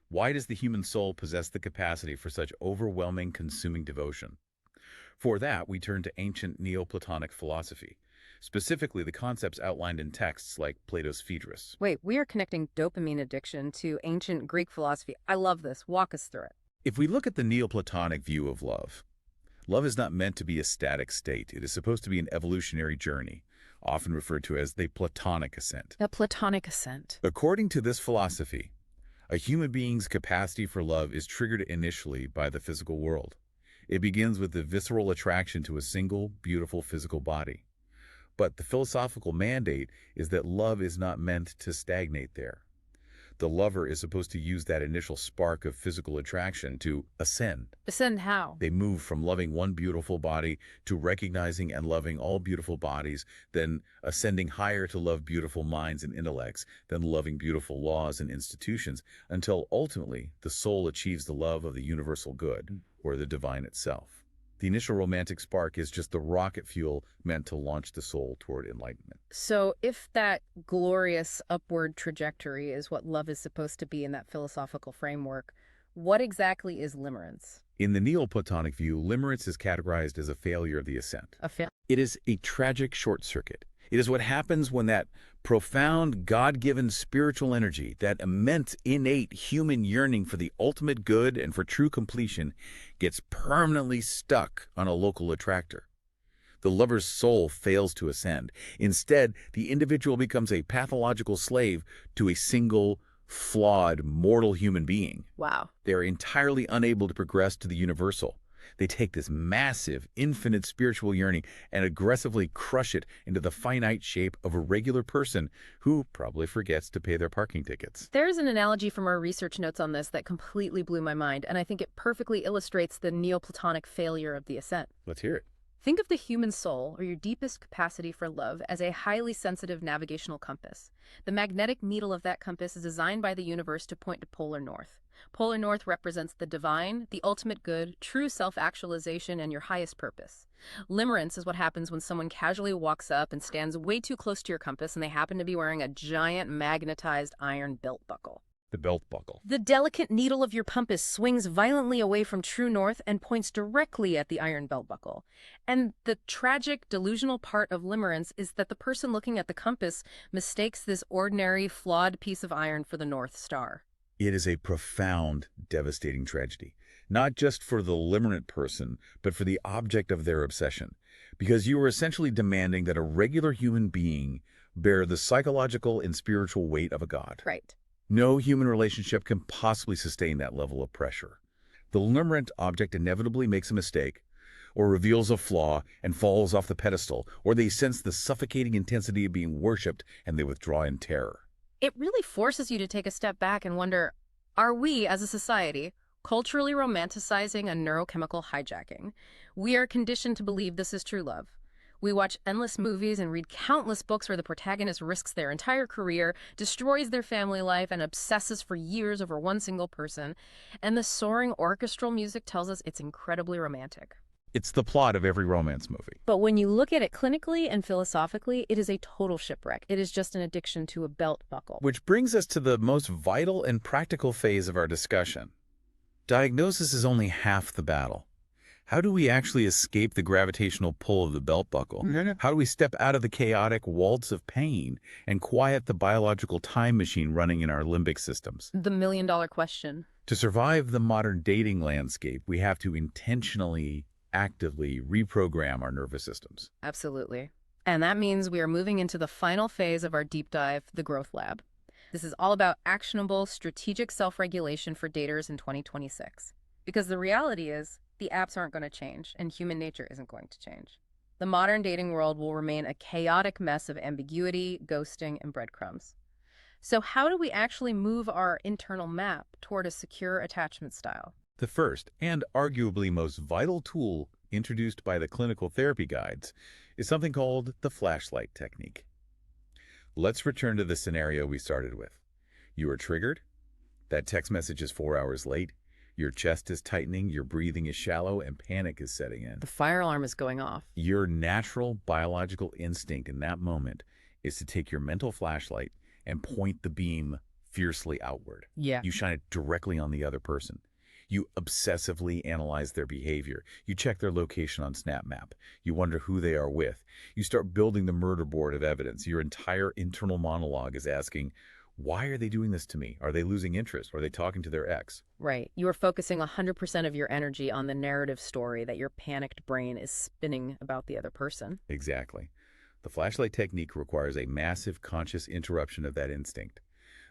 Why does the human soul possess the capacity for such overwhelming, consuming devotion? For that, we turn to ancient Neoplatonic philosophy. specifically the concepts outlined in texts like Plato's Phaedrus. Wait, we are connecting dopamine addiction to ancient Greek philosophy. I love this. Walk us through it. If we look at the Neoplatonic view of love, love is not meant to be a static state. It is supposed to be an evolutionary journey, often referred to as the Platonic ascent. A Platonic ascent. According to this philosophy, a human being's capacity for love is triggered initially by the physical world. It begins with the visceral attraction to a single, beautiful physical body. But the philosophical mandate is that love is not meant to stagnate there. The lover is supposed to use that initial spark of physical attraction to ascend. Ascend how? They move from loving one beautiful body to recognizing and loving all beautiful bodies, then ascending higher to love beautiful minds and intellects, then loving beautiful laws and institutions, until ultimately the soul achieves the love of the universal good, or the divine itself. The initial romantic spark is just the rocket fuel meant to launch the soul toward enlightenment. So if that glorious upward trajectory is what love is supposed to be in that philosophical framework, what exactly is limerence? In the Neoplatonic view, limerence is categorized as a failure of the ascent. It is a tragic short circuit. It is what happens when that profound, God-given spiritual energy, that immense, innate human yearning for the ultimate good and for true completion, gets permanently stuck on a local attractor. The lover's soul fails to ascend. Instead, the individual becomes a pathological slave to a single, flawed, mortal human being. Wow. They are entirely unable to progress to the universal. They take this massive, infinite spiritual yearning and aggressively crush it into the finite shape of a regular person who probably forgets to pay their parking tickets. There's an analogy from our research notes on this that completely blew my mind, and I think it perfectly illustrates the Neoplatonic failure of the ascent. Let's hear it. Think of the human soul, or your deepest capacity for love, as a highly sensitive navigational compass. The magnetic needle of that compass is designed by the universe to point to polar north. Polar north represents the divine, the ultimate good, true self-actualization, and your highest purpose. Limerence is what happens when someone casually walks up and stands way too close to your compass and they happen to be wearing a giant magnetized iron belt buckle. The belt buckle. The delicate needle of your compass swings violently away from true north and points directly at the iron belt buckle. And the tragic, delusional part of limerence is that the person looking at the compass mistakes this ordinary, flawed piece of iron for the North Star. It is a profound, devastating tragedy, not just for the limerent person, but for the object of their obsession, because you are essentially demanding that a regular human being bear the psychological and spiritual weight of a god. Right. No human relationship can possibly sustain that level of pressure. The limerent object inevitably makes a mistake, or reveals a flaw and falls off the pedestal, or they sense the suffocating intensity of being worshipped and they withdraw in terror. It really forces you to take a step back and wonder, are we, as a society, culturally romanticizing a neurochemical hijacking? We are conditioned to believe this is true love. We watch endless movies and read countless books where the protagonist risks their entire career, destroys their family life, and obsesses for years over one single person. And the soaring orchestral music tells us it's incredibly romantic. It's the plot of every romance movie. But when you look at it clinically and philosophically, it is a total shipwreck. It is just an addiction to a belt buckle. Which brings us to the most vital and practical phase of our discussion. Diagnosis is only half the battle. How do we actually escape the gravitational pull of the belt buckle? How do we step out of the chaotic waltz of pain and quiet the biological time machine running in our limbic systems? The million-dollar question. To survive the modern dating landscape, we have to intentionally, actively reprogram our nervous systems. Absolutely. And that means we are moving into the final phase of our deep dive, the Growth Lab. This is all about actionable, strategic self-regulation for daters in 2026. Because the reality is, the apps aren't going to change, and human nature isn't going to change. The modern dating world will remain a chaotic mess of ambiguity, ghosting, and breadcrumbs. So how do we actually move our internal map toward a secure attachment style? The first, and arguably most vital tool introduced by the clinical therapy guides is something called the flashlight technique. Let's return to the scenario we started with. You are triggered. That text message is 4 hours late. Your chest is tightening, your breathing is shallow, and panic is setting in. The fire alarm is going off. Your natural biological instinct in that moment is to take your mental flashlight and point the beam fiercely outward. Yeah. You shine it directly on the other person. You obsessively analyze their behavior. You check their location on SnapMap. You wonder who they are with. You start building the murder board of evidence. Your entire internal monologue is asking, why are they doing this to me? Are they losing interest? Are they talking to their ex? Right. You are focusing 100% of your energy on the narrative story that your panicked brain is spinning about the other person. Exactly. The flashlight technique requires a massive conscious interruption of that instinct.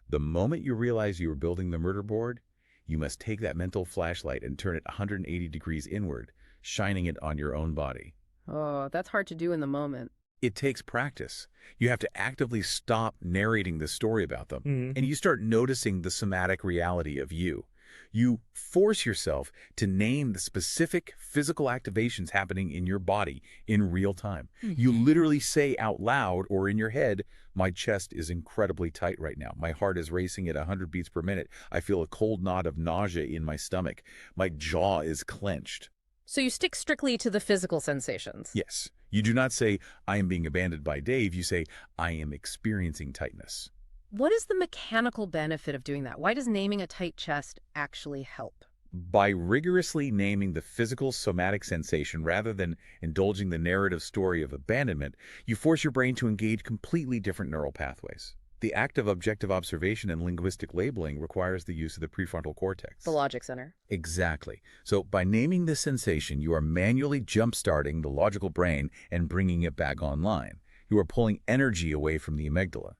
The moment you realize you are building the murder board, you must take that mental flashlight and turn it 180 degrees inward, shining it on your own body. Oh, that's hard to do in the moment. It takes practice. You have to actively stop narrating the story about them, and you start noticing the somatic reality of you. You force yourself to name the specific physical activations happening in your body in real time. You literally say out loud or in your head, my chest is incredibly tight right now. My heart is racing at 100 beats per minute. I feel a cold knot of nausea in my stomach. My jaw is clenched. So you stick strictly to the physical sensations. Yes. You do not say, I am being abandoned by Dave. You say, I am experiencing tightness. What is the mechanical benefit of doing that? Why does naming a tight chest actually help? By rigorously naming the physical somatic sensation rather than indulging the narrative story of abandonment, you force your brain to engage completely different neural pathways. The act of objective observation and linguistic labeling requires the use of the prefrontal cortex. The logic center. Exactly. So by naming the sensation, you are manually jump-starting the logical brain and bringing it back online. You are pulling energy away from the amygdala.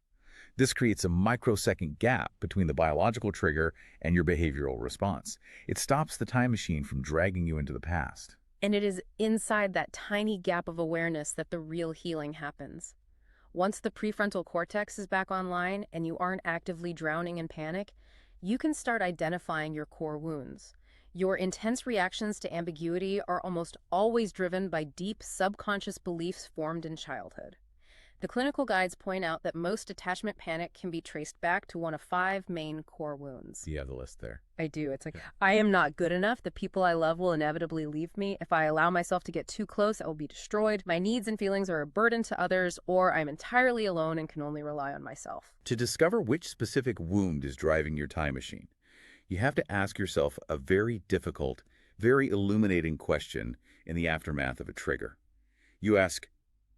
This creates a microsecond gap between the biological trigger and your behavioral response. It stops the time machine from dragging you into the past. And it is inside that tiny gap of awareness that the real healing happens. Once the prefrontal cortex is back online and you aren't actively drowning in panic, you can start identifying your core wounds. Your intense reactions to ambiguity are almost always driven by deep subconscious beliefs formed in childhood. The clinical guides point out that most attachment panic can be traced back to one of 5 main core wounds. Do you have the list there? I do. It's like, I am not good enough. The people I love will inevitably leave me. If I allow myself to get too close, I will be destroyed. My needs and feelings are a burden to others, or I'm entirely alone and can only rely on myself. To discover which specific wound is driving your time machine, you have to ask yourself a very difficult, very illuminating question in the aftermath of a trigger. You ask,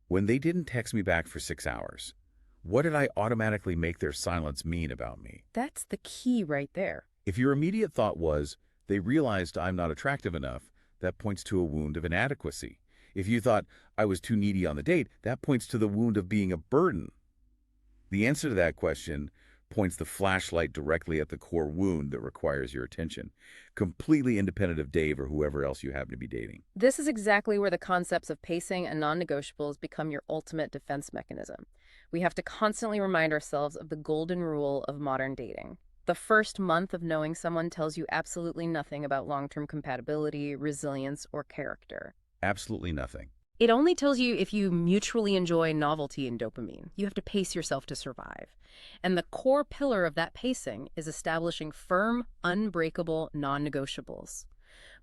when they didn't text me back for 6 hours, what did I automatically make their silence mean about me? That's the key right there. If your immediate thought was, they realized I'm not attractive enough, that points to a wound of inadequacy. If you thought I was too needy on the date, that points to the wound of being a burden. The answer to that question points the flashlight directly at the core wound that requires your attention, completely independent of Dave or whoever else you happen to be dating. This is exactly where the concepts of pacing and non-negotiables become your ultimate defense mechanism. We have to constantly remind ourselves of the golden rule of modern dating. The first month of knowing someone tells you absolutely nothing about long-term compatibility, resilience, or character. Absolutely nothing. It only tells you if you mutually enjoy novelty and dopamine. You have to pace yourself to survive. And the core pillar of that pacing is establishing firm, unbreakable non-negotiables.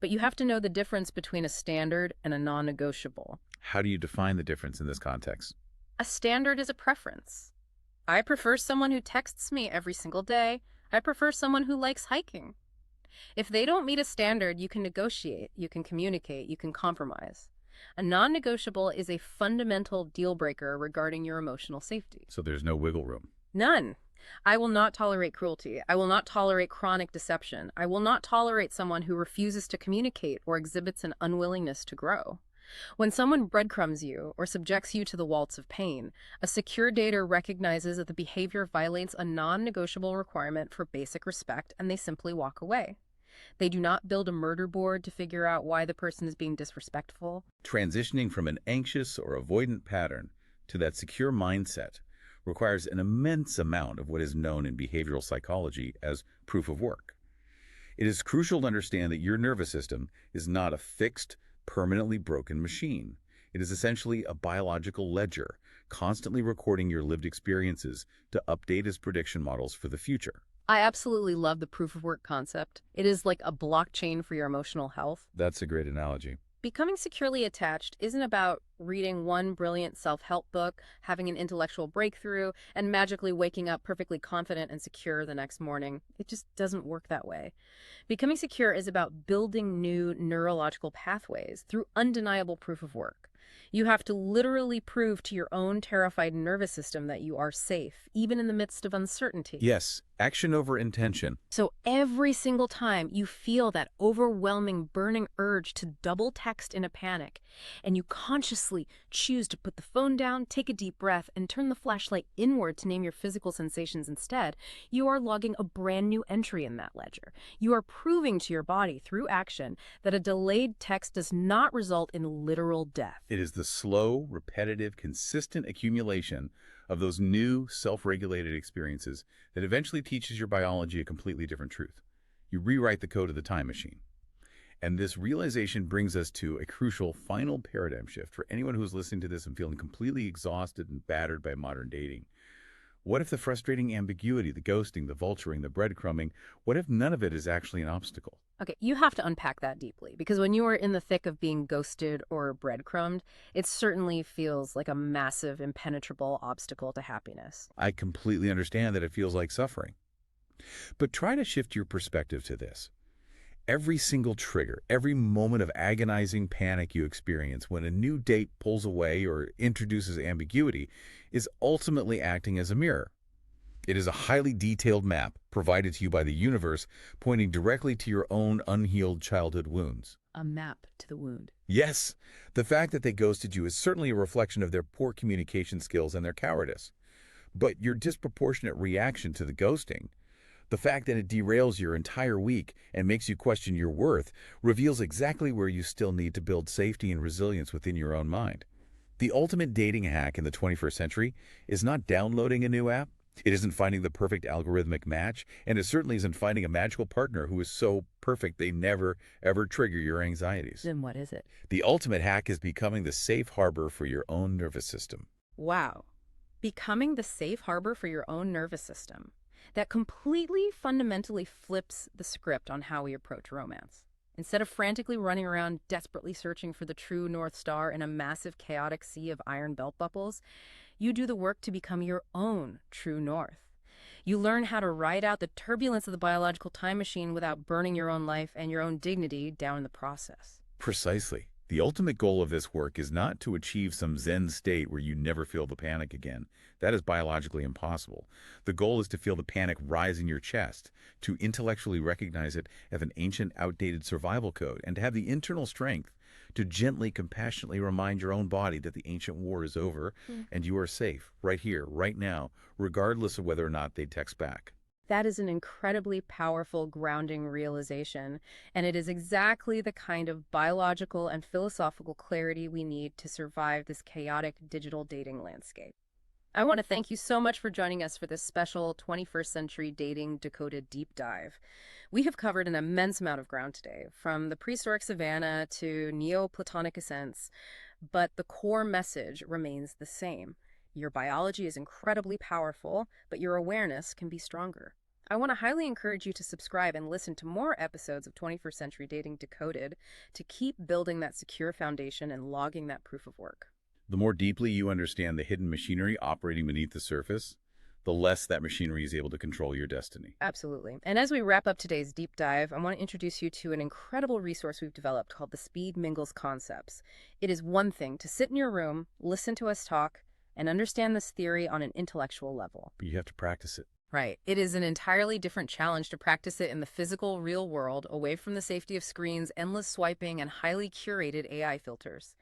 But you have to know the difference between a standard and a non-negotiable. How do you define the difference in this context? A standard is a preference. I prefer someone who texts me every single day. I prefer someone who likes hiking. If they don't meet a standard, you can negotiate, you can communicate, you can compromise. A non-negotiable is a fundamental deal breaker regarding your emotional safety. So there's no wiggle room. None. I will not tolerate cruelty. I will not tolerate chronic deception. I will not tolerate someone who refuses to communicate or exhibits an unwillingness to grow. When someone breadcrumbs you or subjects you to the waltz of pain, a secure dater recognizes that the behavior violates a non-negotiable requirement for basic respect, and they simply walk away. They do not build a murder board to figure out why the person is being disrespectful. Transitioning from an anxious or avoidant pattern to that secure mindset requires an immense amount of what is known in behavioral psychology as proof of work. It is crucial to understand that your nervous system is not a fixed, permanently broken machine. It is essentially a biological ledger, constantly recording your lived experiences to update its prediction models for the future. I absolutely love the proof of work concept. It is like a blockchain for your emotional health. That's a great analogy. Becoming securely attached isn't about reading one brilliant self-help book, having an intellectual breakthrough, and magically waking up perfectly confident and secure the next morning. It just doesn't work that way. Becoming secure is about building new neurological pathways through undeniable proof of work. You have to literally prove to your own terrified nervous system that you are safe, even in the midst of uncertainty. Yes, action over intention. So every single time you feel that overwhelming, burning urge to double text in a panic, and you consciously choose to put the phone down, take a deep breath, and turn the flashlight inward to name your physical sensations instead, you are logging a brand new entry in that ledger. You are proving to your body through action that a delayed text does not result in literal death. It is the slow, repetitive, consistent accumulation of those new, self-regulated experiences that eventually teaches your biology a completely different truth. You rewrite the code of the time machine. And this realization brings us to a crucial final paradigm shift for anyone who's listening to this and feeling completely exhausted and battered by modern dating. What if the frustrating ambiguity, the ghosting, the vulturing, the breadcrumbing, what if none of it is actually an obstacle? Okay, you have to unpack that deeply, because when you are in the thick of being ghosted or breadcrumbed, it certainly feels like a massive, impenetrable obstacle to happiness. I completely understand that it feels like suffering. But try to shift your perspective to this. Every single trigger, every moment of agonizing panic you experience when a new date pulls away or introduces ambiguity is ultimately acting as a mirror. It is a highly detailed map provided to you by the universe, pointing directly to your own unhealed childhood wounds. A map to the wound. Yes, the fact that they ghosted you is certainly a reflection of their poor communication skills and their cowardice. But your disproportionate reaction to the ghosting, the fact that it derails your entire week and makes you question your worth, reveals exactly where you still need to build safety and resilience within your own mind. The ultimate dating hack in the 21st century is not downloading a new app. It isn't finding the perfect algorithmic match, and it certainly isn't finding a magical partner who is so perfect they never, ever trigger your anxieties. Then what is it? The ultimate hack is becoming the safe harbor for your own nervous system. Wow. Becoming the safe harbor for your own nervous system. That completely fundamentally flips the script on how we approach romance. Instead of frantically running around desperately searching for the true North Star in a massive chaotic sea of iron belt buckles, you do the work to become your own true north. You learn how to ride out the turbulence of the biological time machine without burning your own life and your own dignity down in the process. Precisely. The ultimate goal of this work is not to achieve some Zen state where you never feel the panic again. That is biologically impossible. The goal is to feel the panic rise in your chest, to intellectually recognize it as an ancient, outdated survival code, and to have the internal strength to gently, compassionately remind your own body that the ancient war is over and you are safe, right here, right now, regardless of whether or not they text back. That is an incredibly powerful grounding realization, and it is exactly the kind of biological and philosophical clarity we need to survive this chaotic digital dating landscape. I want to thank you so much for joining us for this special 21st Century Dating Decoded deep dive. We have covered an immense amount of ground today, from the prehistoric savannah to Neoplatonic ascents, but the core message remains the same. Your biology is incredibly powerful, but your awareness can be stronger. I want to highly encourage you to subscribe and listen to more episodes of 21st Century Dating Decoded to keep building that secure foundation and logging that proof of work. The more deeply you understand the hidden machinery operating beneath the surface, the less that machinery is able to control your destiny. Absolutely. And as we wrap up today's deep dive, I want to introduce you to an incredible resource we've developed called the Speed Mingle's Concepts. It is one thing to sit in your room, listen to us talk, and understand this theory on an intellectual level. But you have to practice it. Right. It is an entirely different challenge to practice it in the physical, real world, away from the safety of screens, endless swiping, and highly curated AI filters.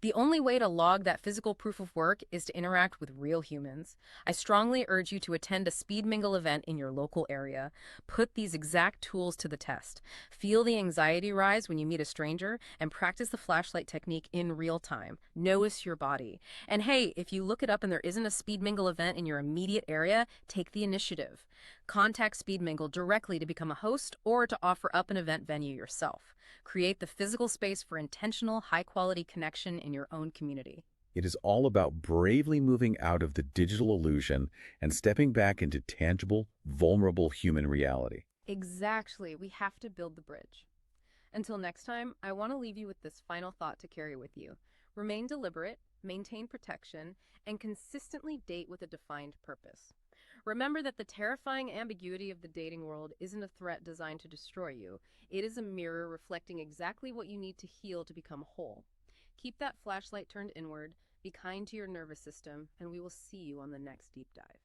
The only way to log that physical proof of work is to interact with real humans. I strongly urge you to attend a Speed Mingle event in your local area. Put these exact tools to the test. Feel the anxiety rise when you meet a stranger, and practice the flashlight technique in real time. Notice your body. And hey, if you look it up and there isn't a Speed Mingle event in your immediate area, take the initiative. Contact Speed Mingle directly to become a host or to offer up an event venue yourself. Create the physical space for intentional, high-quality connection in your own community. It is all about bravely moving out of the digital illusion and stepping back into tangible, vulnerable human reality. Exactly. We have to build the bridge. Until next time, I want to leave you with this final thought to carry with you. Remain deliberate, maintain protection, and consistently date with a defined purpose. Remember that the terrifying ambiguity of the dating world isn't a threat designed to destroy you. It is a mirror reflecting exactly what you need to heal to become whole. Keep that flashlight turned inward, be kind to your nervous system, and we will see you on the next deep dive.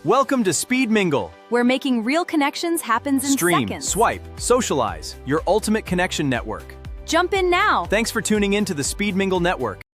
Welcome to Speed Mingle. Where making real connections happens in Stream, seconds. swipe, socialize. Your ultimate connection network. Jump in now. Thanks for tuning in to the Speed Mingle Network.